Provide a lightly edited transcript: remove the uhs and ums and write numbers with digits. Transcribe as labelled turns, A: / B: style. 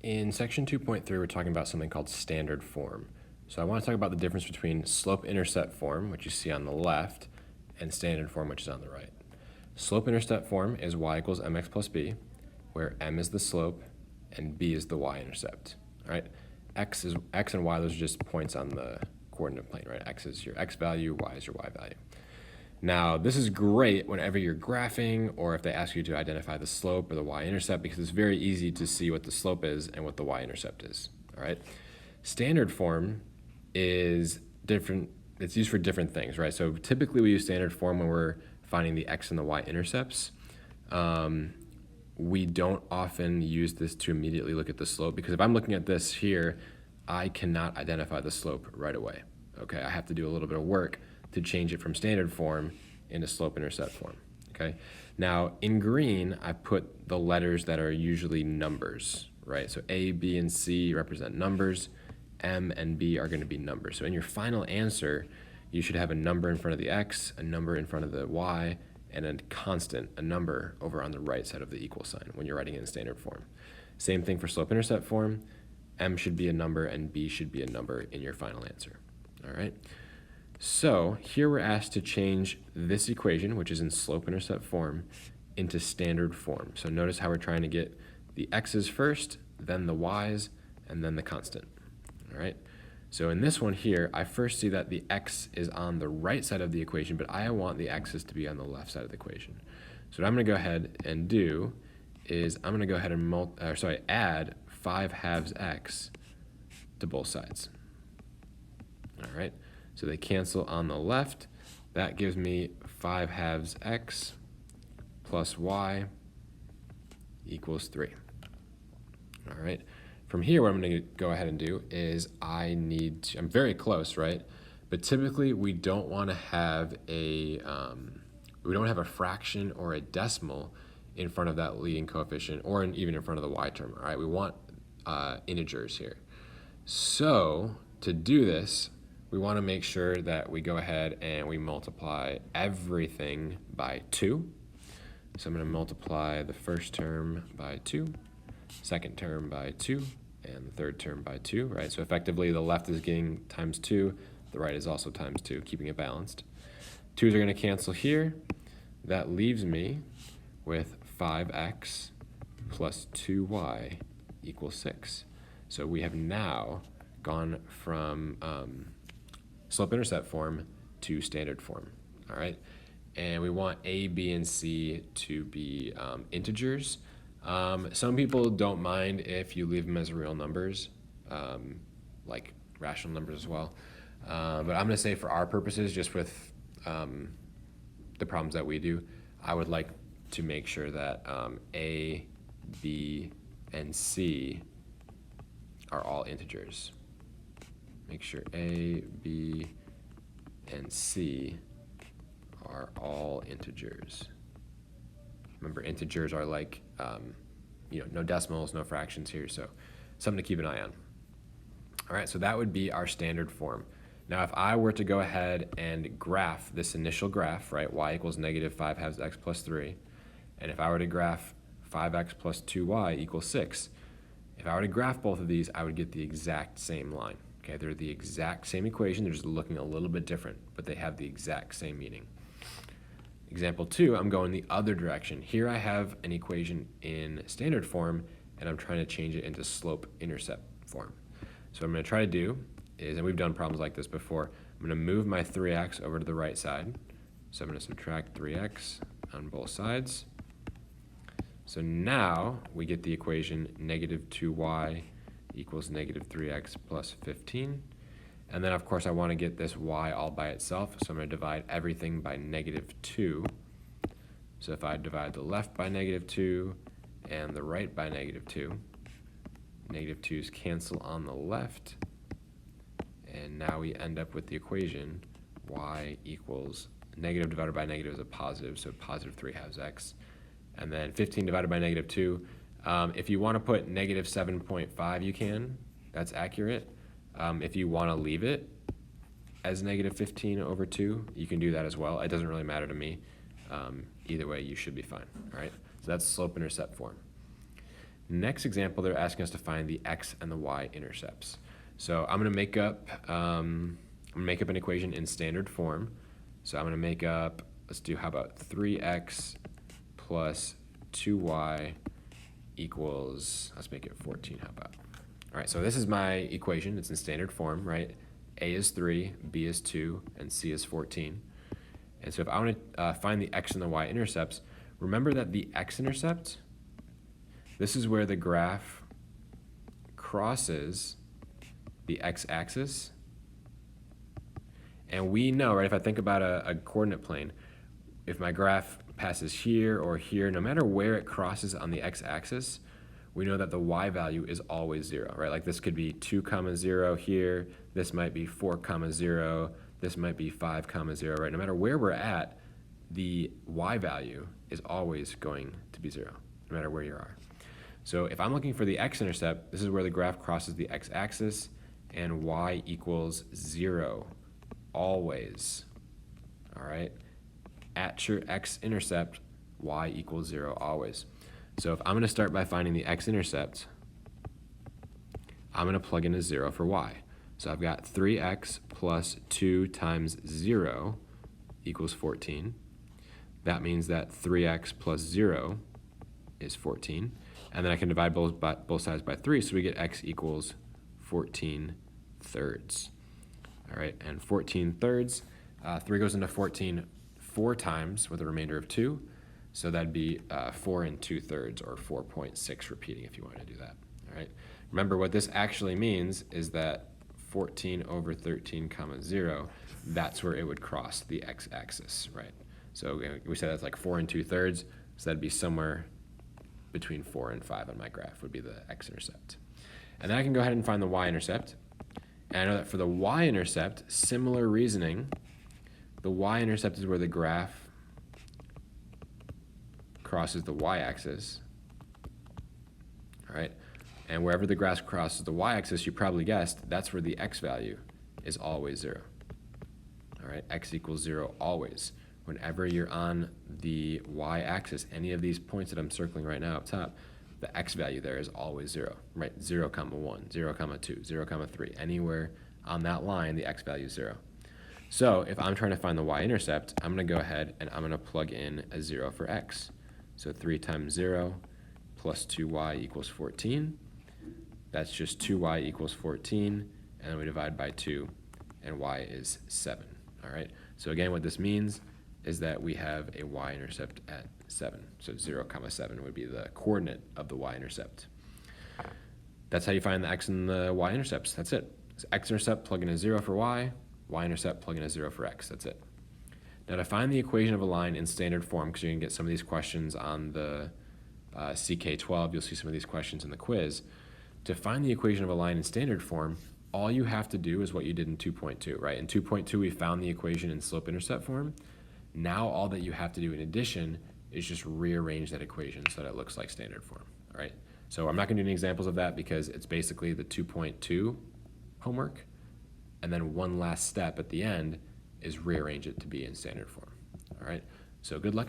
A: In section 2.3, we're talking about something called standard form. So I want to talk about the difference between slope-intercept form, which you see on the left, and standard form, which is on the right. Slope-intercept form is y equals mx plus b, where m is the slope and b is the y-intercept. All right, x and y; those are just points on the coordinate plane, right? X is your x value, y is your y value. Now, this is great whenever you're graphing or if they ask you to identify the slope or the y-intercept, because it's very easy to see what the slope is and what the y-intercept is, all right? Standard form is different. It's used for different things, right? So typically we use standard form when we're finding the x and the y-intercepts. We don't often use this to immediately look at the slope, because if I'm looking at this here, I cannot identify the slope right away, okay? I have to do a little bit of work to change it from standard form into slope-intercept form, okay? Now, in green, I put the letters that are usually numbers, right? So A, B, and C represent numbers. M and B are going to be numbers. So in your final answer, you should have a number in front of the x, a number in front of the y, and a constant, a number over on the right side of the equal sign when you're writing it in standard form. Same thing for slope-intercept form. M should be a number and B should be a number in your final answer, all right? So here we're asked to change this equation, which is in slope-intercept form, into standard form. So notice how we're trying to get the x's first, then the y's, and then the constant, all right? So in this one here, I first see that the x is on the right side of the equation, but I want the x's to be on the left side of the equation. So what I'm gonna go ahead and do is I'm gonna go ahead and add 5/2 x to both sides, all right? So they cancel on the left. That gives me 5/2 x plus y equals 3. All right. From here, what I'm going to go ahead and do is I'm very close, right? But typically, we don't want to have a fraction or a decimal in front of that leading coefficient, or even in front of the y term. All right. We want integers here. So to do this, we want to make sure that we go ahead and we multiply everything by 2. So I'm going to multiply the first term by 2, second term by 2, and the third term by 2, right? So effectively the left is getting times 2, the right is also times 2, keeping it balanced. 2's are going to cancel here. That leaves me with 5x plus 2y equals 6. So we have now gone from slope-intercept form to standard form, all right? And we want A, B, and C to be integers. Some people don't mind if you leave them as real numbers, like rational numbers as well. But I'm gonna say for our purposes, just with the problems that we do, I would like to make sure that A, B, and C are all integers. Make sure A, B, and C are all integers. Remember, integers are like, no decimals, no fractions here, so something to keep an eye on. All right, so that would be our standard form. Now, if I were to go ahead and graph this initial graph, right, y equals negative 5/2 x plus 3, and if I were to graph 5x plus 2y equals 6, if I were to graph both of these, I would get the exact same line. Okay, they're the exact same equation, they're just looking a little bit different, but they have the exact same meaning. Example 2, I'm going the other direction. Here I have an equation in standard form, and I'm trying to change it into slope-intercept form. So what I'm going to try to do is, and we've done problems like this before, I'm going to move my 3x over to the right side. So I'm going to subtract 3x on both sides. So now we get the equation negative 2y equals negative 3x plus 15. And then, of course, I want to get this y all by itself, so I'm going to divide everything by negative 2. So if I divide the left by negative 2 and the right by negative 2, negative 2's cancel on the left, and now we end up with the equation y equals negative divided by negative is a positive, so positive 3/2 x. And then 15 divided by negative 2. If you want to put negative 7.5, you can. That's accurate. If you want to leave it as negative 15 over 2, you can do that as well. It doesn't really matter to me. Either way, you should be fine, all right? So that's slope-intercept form. Next example, they're asking us to find the x and the y intercepts. So I'm going to make up an equation in standard form. So I'm going to make up, let's do, how about 3x plus 2y equals, let's make it 14, how about? All right, so this is my equation. It's in standard form, right? A is 3, B is 2, and C is 14. And so if I want to find the x and the y intercepts, remember that the x-intercept, this is where the graph crosses the x-axis. And we know, right, if I think about a coordinate plane, if my graph passes here or here, no matter where it crosses on the x-axis, we know that the y value is always 0, right? Like this could be 2, 0 here, this might be 4, 0, this might be 5, 0, right? No matter where we're at, the y value is always going to be 0, no matter where you are. So if I'm looking for the x-intercept, this is where the graph crosses the x-axis, and y equals 0, always, all right? At your x-intercept, y equals 0, always. So if I'm going to start by finding the x-intercept, I'm going to plug in a 0 for y. So I've got 3x plus 2 times 0 equals 14. That means that 3x plus 0 is 14. And then I can divide both sides by 3, so we get x equals 14 thirds. All right, and 14 thirds, 3 goes into 14 4 times with a remainder of 2. So that'd be 4 2/3, or 4.6 repeating if you want to do that. All right. Remember, what this actually means is that 14 over 13, 0, that's where it would cross the x-axis, right? So we said that's like 4 2/3, so that'd be somewhere between 4 and 5 on my graph would be the x-intercept. And then I can go ahead and find the y-intercept. And I know that for the y-intercept, similar reasoning, the y-intercept is where the graph crosses the y-axis, all right? And wherever the graph crosses the y-axis, you probably guessed, that's where the x value is always 0, all right? X equals 0 always. Whenever you're on the y-axis, any of these points that I'm circling right now up top, the x value there is always 0, right? 0, 1, 0, 2, 0, 3. Anywhere on that line, the x value is 0. So if I'm trying to find the y-intercept, I'm going to go ahead and I'm going to plug in a 0 for x. So 3 times 0 plus 2y equals 14. That's just 2y equals 14, and then we divide by 2, and y is 7. All right. So again, what this means is that we have a y-intercept at 7. So 0, 7 would be the coordinate of the y-intercept. That's how you find the x and the y-intercepts. That's it. So x-intercept, plug in a 0 for y. Y-intercept, plug in a 0 for x. That's it. Now to find the equation of a line in standard form, because you're going to get some of these questions on the CK12, you'll see some of these questions in the quiz. To find the equation of a line in standard form, all you have to do is what you did in 2.2, right? In 2.2, we found the equation in slope-intercept form. Now all that you have to do in addition is just rearrange that equation so that it looks like standard form, all right? So I'm not going to do any examples of that because it's basically the 2.2 homework. And then one last step at the end is rearrange it to be in standard form, all right? So good luck.